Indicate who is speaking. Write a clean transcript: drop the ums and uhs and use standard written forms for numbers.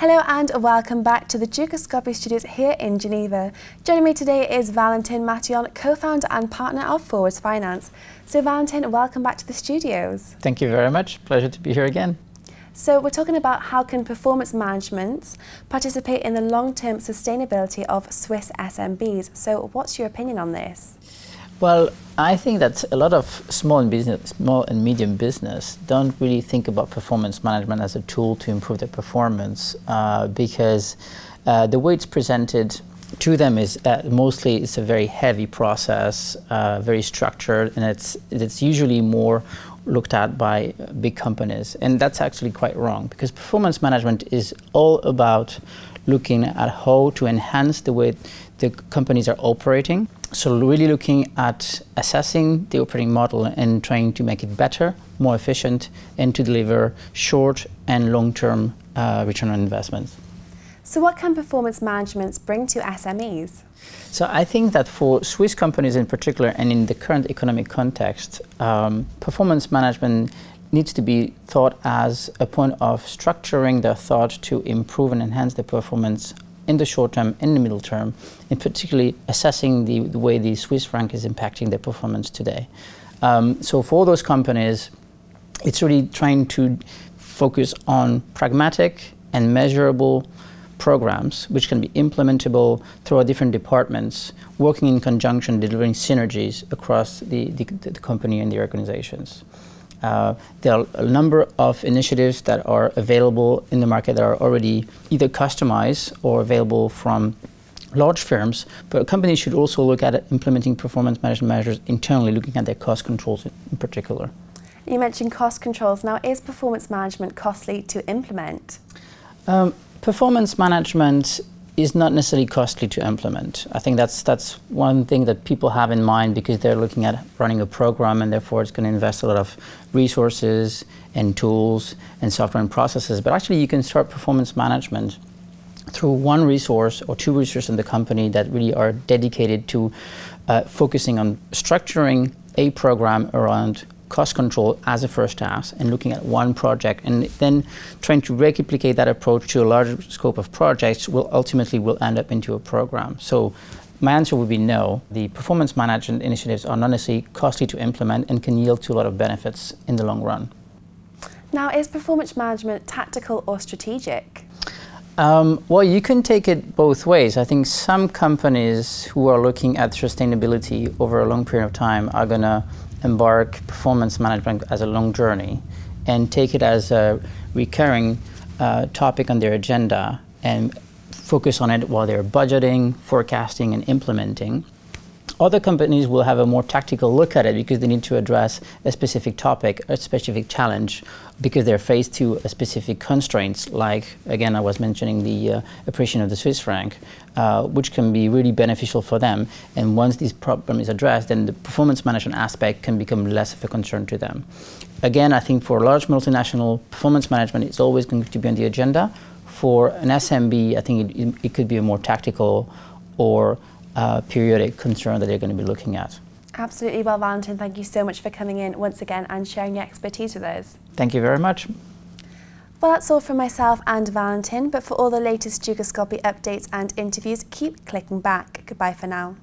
Speaker 1: Hello and welcome back to the Ducoscopy Studios here in Geneva. Joining me today is Valentin Matillon, co-founder and partner of Forwards Finance. So Valentin, welcome back to the studios.
Speaker 2: Thank you very much. Pleasure to be here again.
Speaker 1: So we're talking about how can performance management participate in the long-term sustainability of Swiss SMBs. So what's your opinion on this?
Speaker 2: Well, I think that a lot of small and medium business don't really think about performance management as a tool to improve their performance because the way it's presented to them is mostly it's a very heavy process, very structured, and it's usually more looked at by big companies. And that's actually quite wrong, because performance management is all about looking at how to enhance the way the companies are operating. So really looking at assessing the operating model and trying to make it better, more efficient, and to deliver short and long-term return on investments.
Speaker 1: So what can performance management bring to SMEs?
Speaker 2: So I think that for Swiss companies in particular, and in the current economic context, performance management needs to be thought as a point of structuring their thought to improve and enhance the performance in the short term, in the middle term, and particularly assessing the way the Swiss franc is impacting their performance today. So for those companies, it's really trying to focus on pragmatic and measurable programs which can be implementable throughout different departments, working in conjunction, delivering synergies across the company and the organizations. There are a number of initiatives that are available in the market that are already either customized or available from large firms, but companies should also look at implementing performance management measures internally, looking at their cost controls in particular.
Speaker 1: You mentioned cost controls. Now, is performance management costly to implement?
Speaker 2: Performance management is not necessarily costly to implement. I think that's one thing that people have in mind, because they're looking at running a program and therefore it's going to invest a lot of resources and tools and software and processes. But actually you can start performance management through one resource or two resources in the company that really are dedicated to focusing on structuring a program around cost control as a first task and looking at one project, and then trying to replicate that approach to a larger scope of projects will end up into a program. So my answer would be no. The performance management initiatives are not necessarily costly to implement and can yield to a lot of benefits in the long run.
Speaker 1: Now, is performance management tactical or strategic?
Speaker 2: Well, you can take it both ways. I think some companies who are looking at sustainability over a long period of time are going to embark performance management as a long journey and take it as a recurring topic on their agenda and focus on it while they're budgeting, forecasting, and implementing. Other companies will have a more tactical look at it because they need to address a specific topic, a specific challenge, because they're faced to a specific constraints, like, again, I was mentioning the appreciation of the Swiss franc, which can be really beneficial for them. And once this problem is addressed, then the performance management aspect can become less of a concern to them. Again, I think for large multinational, performance management is always going to be on the agenda. For an SMB, I think it could be a more tactical or periodic concern that they're going to be looking at.
Speaker 1: Absolutely. Well, Valentin, thank you so much for coming in once again and sharing your expertise with us.
Speaker 2: Thank you very much.
Speaker 1: Well, that's all from myself and Valentin, but for all the latest Ducoscopy updates and interviews, keep clicking back. Goodbye for now.